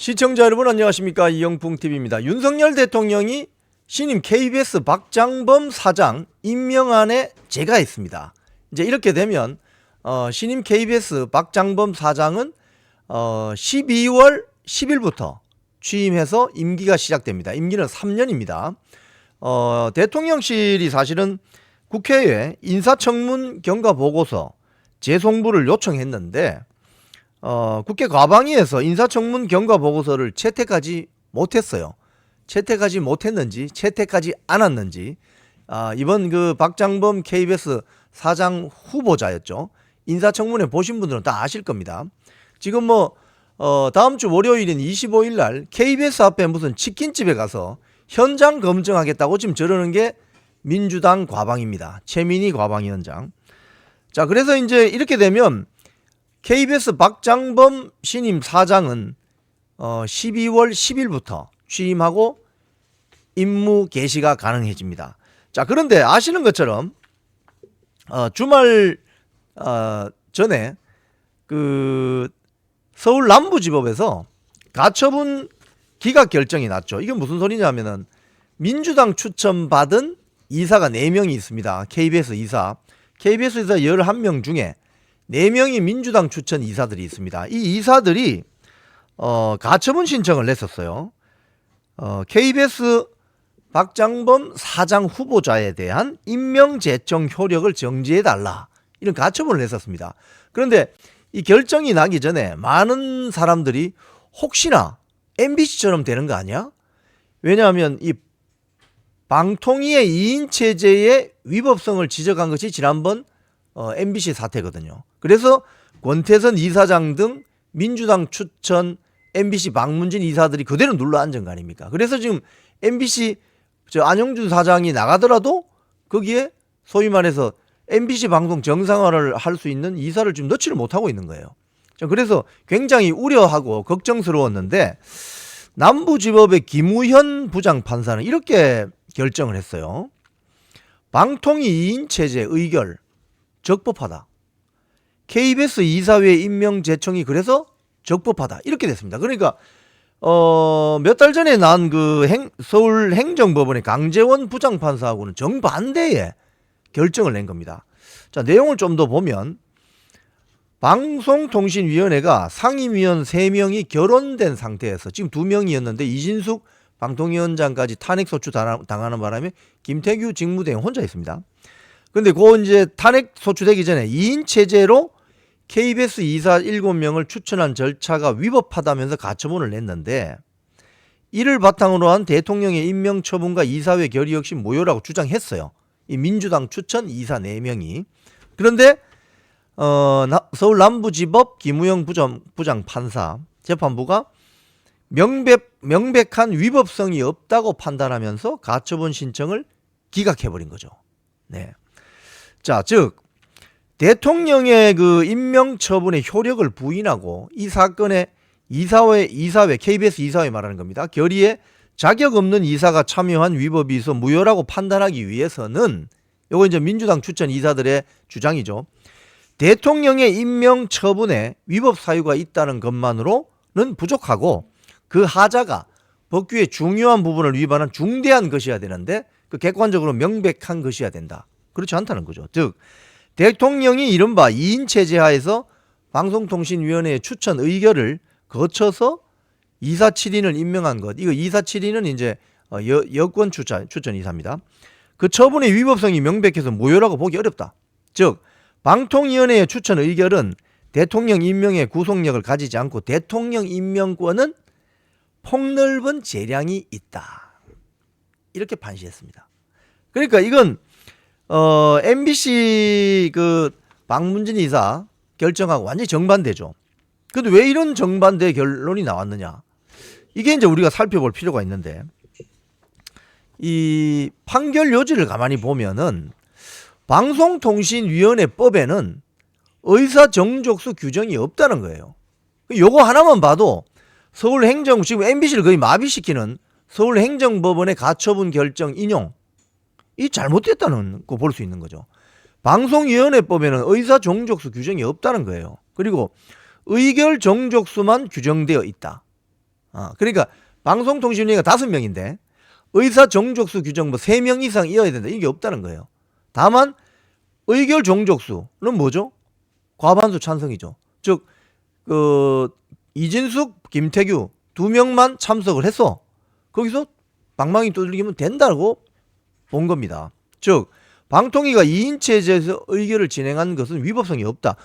시청자 여러분 안녕하십니까, 이영풍TV입니다. 윤석열 대통령이 신임 KBS 박장범 사장 임명안에 제가했습니다. 이제 이렇게 되면 신임 KBS 박장범 사장은 12월 10일부터 취임해서 임기가 시작됩니다. 임기는 3년입니다. 대통령실이 사실은 국회에 인사청문 경과 보고서 재송부를 요청했는데 국회 과방위에서 인사청문 경과 보고서를 채택하지 못했어요. 채택하지 못했는지 채택하지 않았는지 이번 그 박장범 KBS 사장 후보자였죠. 인사청문회 보신 분들은 다 아실 겁니다. 지금 다음 주 월요일인 25일 날 KBS 앞에 무슨 치킨집에 가서 현장 검증하겠다고 지금 저러는 게 민주당 과방입니다. 최민희 과방위원장. 자, 그래서 이제 이렇게 되면 KBS 박장범 신임 사장은 12월 10일부터 취임하고 임무 개시가 가능해집니다. 자, 그런데 아시는 것처럼 주말 전에 그 서울 남부지법에서 가처분 기각 결정이 났죠. 이게 무슨 소리냐면은 민주당 추천받은 이사가 4명이 있습니다. KBS 이사 11명 중에 4명이 민주당 추천 이사들이 있습니다. 이 이사들이 가처분 신청을 냈었어요. KBS 박장범 사장 후보자에 대한 임명 제청 효력을 정지해달라, 이런 가처분을 냈었습니다. 그런데 이 결정이 나기 전에 많은 사람들이 혹시나 MBC처럼 되는 거 아니야? 왜냐하면 이 방통위의 2인 체제의 위법성을 지적한 것이 지난번 MBC 사태거든요. 그래서 권태선 이사장 등 민주당 추천 MBC 박문진 이사들이 그대로 눌러 앉은 거 아닙니까? 그래서 지금 MBC 안영준 사장이 나가더라도 거기에 소위 말해서 MBC 방송 정상화를 할 수 있는 이사를 지금 넣지를 못하고 있는 거예요. 그래서 굉장히 우려하고 걱정스러웠는데 남부지법의 김우현 부장판사는 이렇게 결정을 했어요. 방통위 2인 체제 의결 적법하다. KBS 이사회 임명 제청이 그래서 적법하다, 이렇게 됐습니다. 그러니까 몇 달 전에 난 그 서울 행정법원의 강재원 부장판사하고는 정반대의 결정을 낸 겁니다. 자, 내용을 좀 더 보면 방송통신위원회가 상임위원 3명이 결혼된 상태에서 지금 2명이었는데 이진숙 방통위원장까지 탄핵소추 당하는 바람에 김태규 직무대행 혼자 있습니다. 근데 이제 탄핵 소추되기 전에 2인 체제로 KBS 이사 7명을 추천한 절차가 위법하다면서 가처분을 냈는데 이를 바탕으로 한 대통령의 임명 처분과 이사회 결의 역시 무효라고 주장했어요. 이 민주당 추천 이사 4명이. 그런데 서울 남부지법 김우영 부장판사 재판부가 명백한 위법성이 없다고 판단하면서 가처분 신청을 기각해버린 거죠. 네. 자, 즉 대통령의 그 임명 처분의 효력을 부인하고 이 사건의 이사회 KBS 이사회 말하는 겁니다. 결의에 자격 없는 이사가 참여한 위법이 있어 무효라고 판단하기 위해서는, 요거 이제 민주당 추천 이사들의 주장이죠. 대통령의 임명 처분에 위법 사유가 있다는 것만으로는 부족하고 그 하자가 법규의 중요한 부분을 위반한 중대한 것이어야 되는데 그 객관적으로 명백한 것이어야 된다. 그렇지 않다는 거죠. 즉 대통령이 이른바 2인 체제 하에서 방송통신위원회의 추천 의결을 거쳐서 이사 7인을 임명한 것, 이거 이사 7인은 이제 여권 추천 이사입니다. 그 처분의 위법성이 명백해서 무효라고 보기 어렵다. 즉 방통위원회의 추천 의결은 대통령 임명의 구속력을 가지지 않고 대통령 임명권은 폭넓은 재량이 있다, 이렇게 판시했습니다. 그러니까 이건 MBC 그 박문진 이사 결정하고 완전히 정반대죠. 근데 왜 이런 정반대 결론이 나왔느냐? 이게 이제 우리가 살펴볼 필요가 있는데, 이 판결 요지를 가만히 보면은 방송통신위원회법에는 의사정족수 규정이 없다는 거예요. 요거 하나만 봐도 서울행정, 지금 MBC를 거의 마비시키는 서울행정법원의 가처분 결정 인용, 이 잘못됐다는 거 볼 수 있는 거죠. 방송위원회법에는 의사정족수 규정이 없다는 거예요. 그리고 의결 정족수만 규정되어 있다. 그러니까 방송통신위원회가 5명인데 의사 정족수 규정 뭐 3명 이상 이어야 된다. 이게 없다는 거예요. 다만 의결 정족수는 뭐죠? 과반수 찬성이죠. 즉 이진숙, 김태규 2명만 참석을 했어. 거기서 방망이 두들기면 된다고 본 겁니다. 즉 방통위가 2인 체제에서 의결을 진행한 것은 위법성이 없다.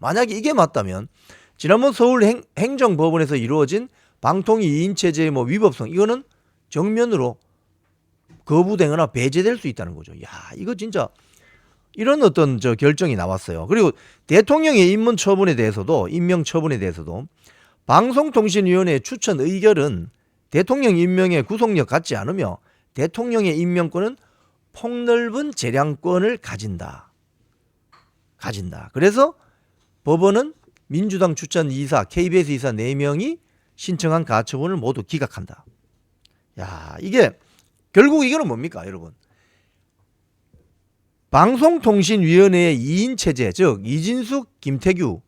만약에 이게 맞다면 지난번 서울 행정법원에서 이루어진 방통위 2인 체제의 뭐 위법성 이거는 정면으로 거부되거나 배제될 수 있다는 거죠. 야, 이거 진짜 이런 어떤 결정이 나왔어요. 그리고 대통령의 임명 처분에 대해서도 방송통신위원회 추천 의결은 대통령 임명의 구속력 갖지 않으며 대통령의 임명권은 폭넓은 재량권을 가진다. 그래서 법원은 민주당 추천 이사, KBS 이사 4명이 신청한 가처분을 모두 기각한다. 야, 이게 결국 이거는 뭡니까, 여러분? 방송통신위원회의 2인 체제, 즉 이진숙, 김태규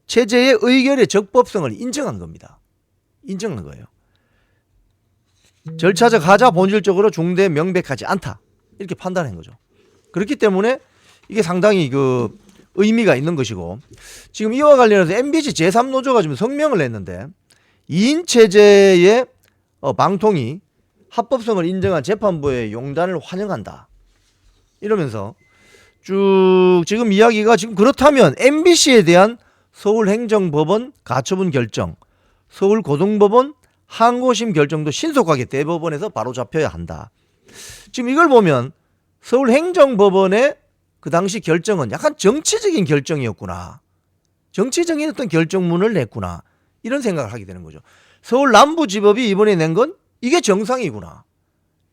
체제의 의결의 적법성을 인정한 겁니다. 인정한 거예요. 절차적 하자 본질적으로 중대 명백하지 않다. 이렇게 판단한 거죠. 그렇기 때문에 이게 상당히 의미가 있는 것이고, 지금 이와 관련해서 MBC 제3노조가 지금 성명을 냈는데 2인 체제의 방통위 합법성을 인정한 재판부의 용단을 환영한다. 이러면서 쭉 지금 이야기가 지금 그렇다면 MBC에 대한 서울행정법원 가처분 결정, 서울고등법원 항고심 결정도 신속하게 대법원에서 바로 잡혀야 한다. 지금 이걸 보면 서울행정법원의 그 당시 결정은 약간 정치적인 결정이었구나. 정치적인 어떤 결정문을 냈구나. 이런 생각을 하게 되는 거죠. 서울 남부지법이 이번에 낸 건 이게 정상이구나.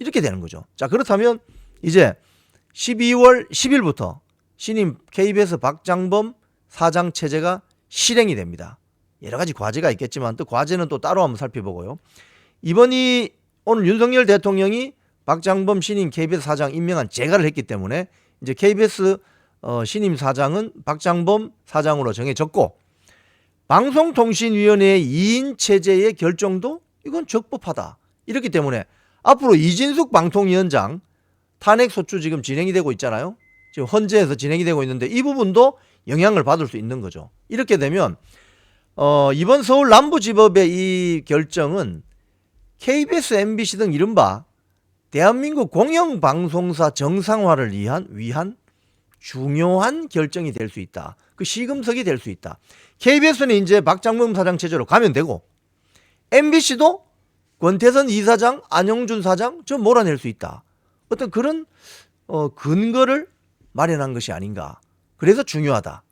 이렇게 되는 거죠. 자, 그렇다면 이제 12월 10일부터 신임 KBS 박장범 사장 체제가 실행이 됩니다. 여러 가지 과제가 있겠지만 또 과제는 또 따로 한번 살펴보고요. 오늘 윤석열 대통령이 박장범 신임 KBS 사장 임명한 재가를 했기 때문에 이제 KBS 신임 사장은 박장범 사장으로 정해졌고, 방송통신위원회의 2인 체제의 결정도 이건 적법하다. 이렇기 때문에 앞으로 이진숙 방통위원장 탄핵소추 지금 진행이 되고 있잖아요. 지금 헌재에서 진행이 되고 있는데 이 부분도 영향을 받을 수 있는 거죠. 이렇게 되면 이번 서울 남부지법의 이 결정은 KBS, MBC 등 이른바 대한민국 공영방송사 정상화를 위한 중요한 결정이 될 수 있다. 그 시금석이 될 수 있다. KBS는 이제 박장범 사장 체제로 가면 되고, MBC도 권태선 이사장, 안영준 사장 좀 몰아낼 수 있다. 어떤 그런 근거를 마련한 것이 아닌가. 그래서 중요하다.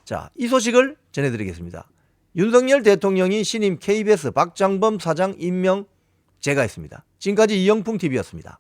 자, 이 소식을 전해드리겠습니다. 윤석열 대통령이 신임 KBS 박장범 사장 임명 제가 했습니다. 지금까지 이영풍TV였습니다.